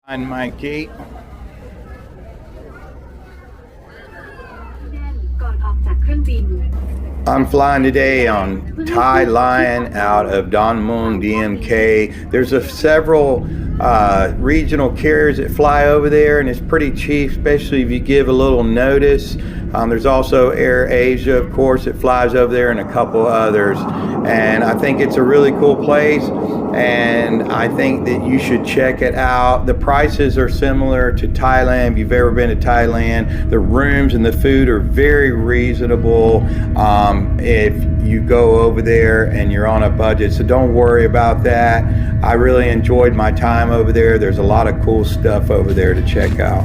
Find my gate. ก่อนออกจากเครื่องบิน I'm flying today on Thai Lion out of Don Mueang, DMK. There's several regional carriers that fly over there, and it's pretty cheap, especially if you give a little notice. There's also Air Asia, of course, that flies over there, and a couple others. And I think it's a really cool place, and I think that you should check it out. The prices are similar to Thailand. If you've ever been to Thailand, the rooms and the food are very reasonable if you go over there and you're on a budget. So don't worry about that. I really enjoyed my time over there. There's a lot of cool stuff over there to check out.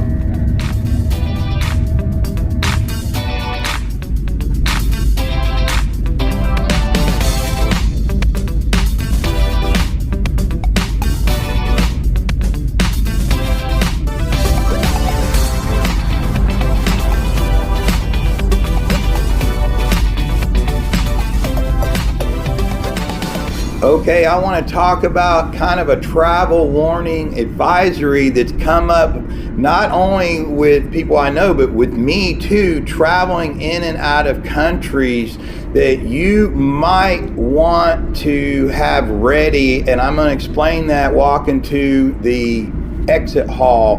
Okay, I want to talk about kind of a travel warning advisory that's come up not only with people I know, but with me too, traveling in and out of countries that you might want to have ready. And I'm going to explain that walking to the exit hall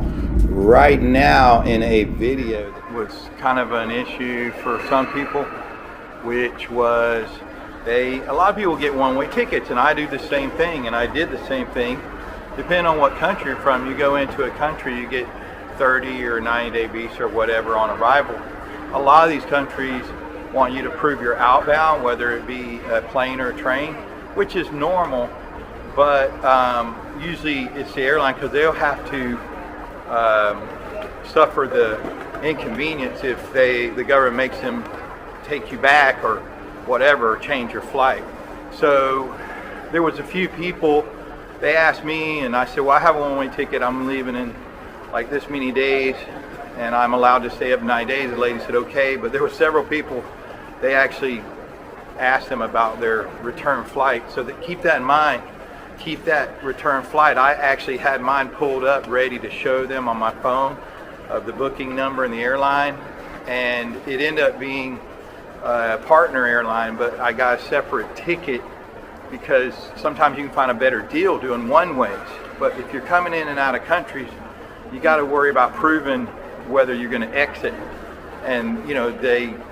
right now in a video that was kind of an issue for some people, which was a lot of people get one-way tickets, and I do the same thing, and I did the same thing. Depending on what country you're from, you go into a country, you get 30 or 90-day visa or whatever on arrival. A lot of these countries want you to prove you're outbound, whether it be a plane or a train, which is normal, but usually it's the airline, because they'll have to suffer the inconvenience if the government makes them take you back or whatever, change your flight. So there was a few people, they asked me, and I said, well, I have a one-way ticket, I'm leaving in like this many days, and I'm allowed to stay up 9 days. The lady said okay, but there were several people, they actually asked them about their return flight. So that, keep that in mind, keep that return flight. I actually had mine pulled up ready to show them on my phone of the booking number and the airline, and it ended up being partner airline, but I got a separate ticket because sometimes you can find a better deal doing one ways. But if you're coming in and out of countries, you got to worry about proving whether you're going to exit. And you know,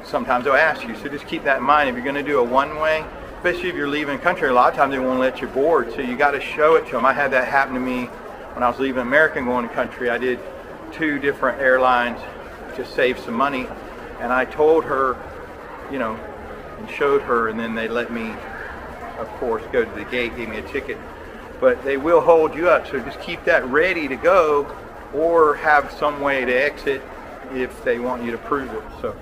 sometimes they'll ask you, so just keep that in mind. If you're going to do a one-way, especially if you're leaving a country, a lot of times they won't let you board, so you got to show it to them. I had that happen to me when I was leaving America and going to country. I did 2 different airlines to save some money, and I told her, you know, and showed her, and then they let me, of course, go to the gate, gave me a ticket. But they will hold you up, so just keep that ready to go, or have some way to exit if they want you to prove it. So,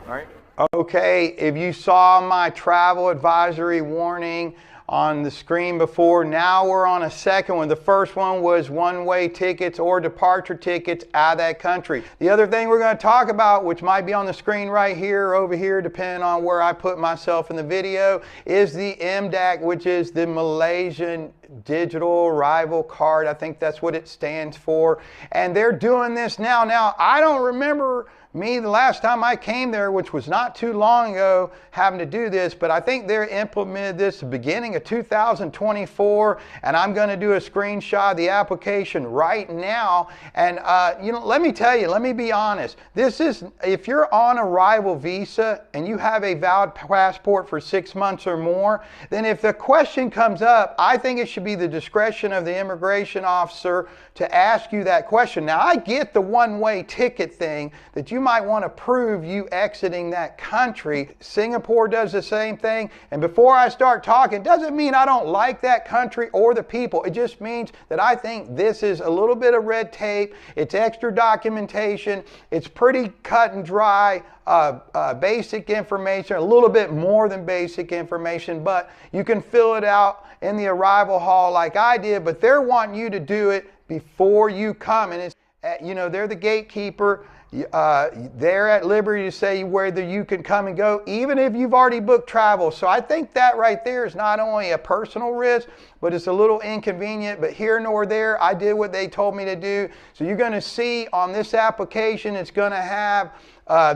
all right. Okay, if you saw my travel advisory warning on the screen before, now we're on a second one. The first one was one-way tickets or departure tickets out of that country. The other thing we're going to talk about, which might be on the screen right here or over here, depending on where I put myself in the video, is the MDAC, which is the Malaysian Digital Arrival Card. I think that's what it stands for. And they're doing this now. Now, I don't remember me the last time I came there, which was not too long ago, having to do this, but I think they're implemented this at the beginning of 2024, and I'm going to do a screenshot of the application right now. And you know, let me tell you, let me be honest, this is, if you're on arrival visa and you have a valid passport for 6 months or more, then if the question comes up, I think it should be the discretion of the immigration officer to ask you that question. Now, I get the one-way ticket thing, that you might want to prove you exiting that country. Singapore does the same thing. And before I start talking, doesn't mean I don't like that country or the people. It just means that I think this is a little bit of red tape. It's extra documentation. It's pretty cut and dry. Basic information, a little bit more than basic information, but you can fill it out in the arrival hall like I did, but they're wanting you to do it before you come. And it's you know, they're the gatekeeper. They're at liberty to say whether you can come and go, even if you've already booked travel. So I think that right there is not only a personal risk, but it's a little inconvenient. But here nor there, I did what they told me to do. So you're going to see on this application, it's going to have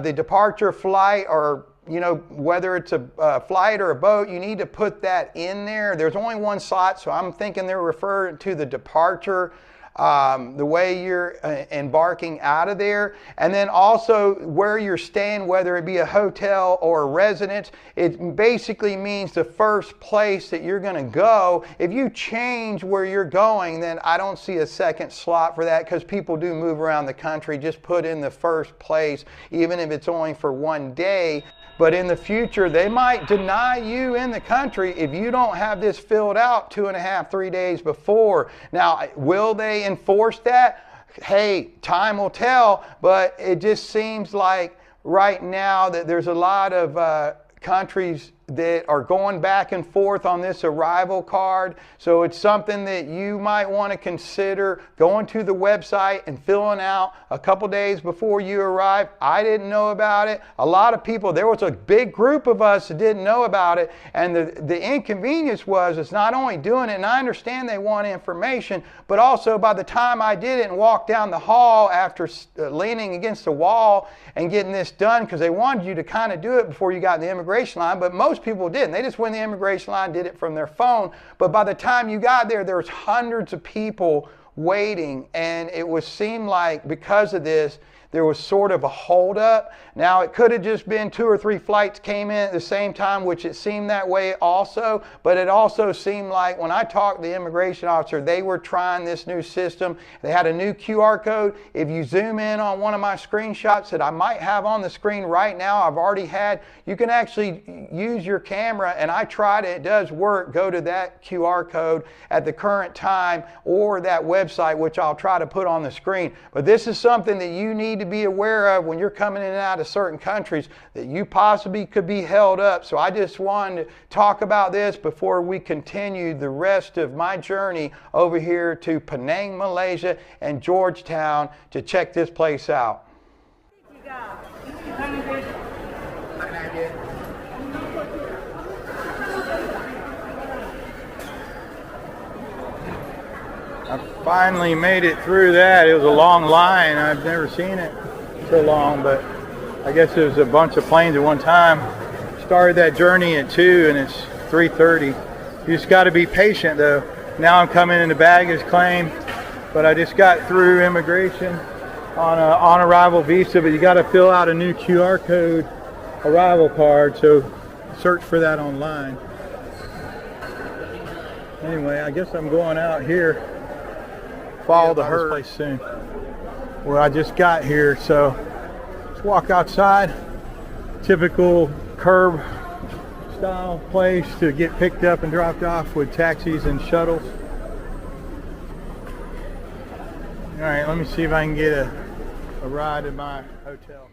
the departure flight, or you know, whether it's a flight or a boat, you need to put that in there. There's only one slot, so I'm thinking they're referring to the departure, the way you're embarking out of there. And then also where you're staying, whether it be a hotel or a residence. It basically means the first place that you're going to go. If you change where you're going, then I don't see a second slot for that, because people do move around the country. Just put in the first place, even if it's only for one day. But in the future, they might deny you in the country if you don't have this filled out 2.5, 3 days before. Now, will they enforce that? Hey, time will tell, but it just seems like right now that there's a lot of countries that are going back and forth on this arrival card. So it's something that you might want to consider going to the website and filling out a couple days before you arrive. I didn't know about it. A lot of people, there was a big group of us that didn't know about it. And the inconvenience was, it's not only doing it, and I understand they want information, but also by the time I did it and walked down the hall after leaning against the wall and getting this done, because they wanted you to kind of do it before you got in the immigration line, but most people didn't. They just went in the immigration line, did it from their phone. But by the time you got there, there was hundreds of people waiting, and it seemed like because of this, there was sort of a holdup. Now, it could have just been 2 or 3 flights came in at the same time, which it seemed that way also, but it also seemed like when I talked to the immigration officer, they were trying this new system. They had a new QR code. If you zoom in on one of my screenshots that I might have on the screen right now, I've already had, you can actually use your camera, and I tried it, it does work. Go to that QR code at the current time, or that website, which I'll try to put on the screen. But this is something that you need to be aware of when you're coming in and out of certain countries, that you possibly could be held up. So I just wanted to talk about this before we continue the rest of my journey over here to Penang, Malaysia, and Georgetown to check this place out. I finally made it through that. It was a long line. I've never seen it so long, but I guess it was a bunch of planes at one time. Started that journey at 2 and it's 3:30. You just got to be patient though. Now I'm coming into baggage claim, but I just got through immigration on an on-arrival visa, but you got to fill out a new QR code arrival card, so search for that online. Anyway, I guess I'm going out here. Follow the herd place soon. Well, I just got here, so let's walk outside. Typical curb style place to get picked up and dropped off with taxis and shuttles. All right, let me see if I can get a ride in my hotel.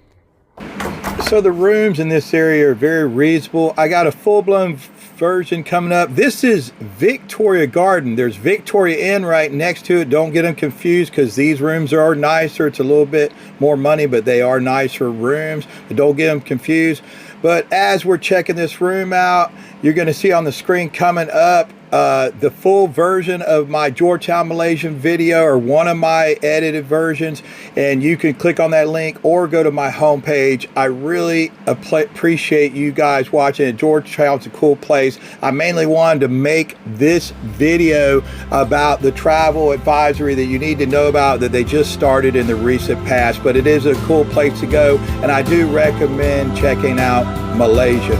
So the rooms in this area are very reasonable. I got a full-blown version coming up. This is Victoria Garden. There's Victoria Inn right next to it. Don't get them confused, because these rooms are nicer. It's a little bit more money, but they are nicer rooms. But don't get them confused. But as we're checking this room out, you're going to see on the screen coming up the full version of my Georgetown, Malaysian video, or one of my edited versions, and you can click on that link or go to my homepage. I really appreciate you guys watching it. Georgetown's a cool place. I mainly wanted to make this video about the travel advisory that you need to know about, that they just started in the recent past, but it is a cool place to go, and I do recommend checking out Malaysia.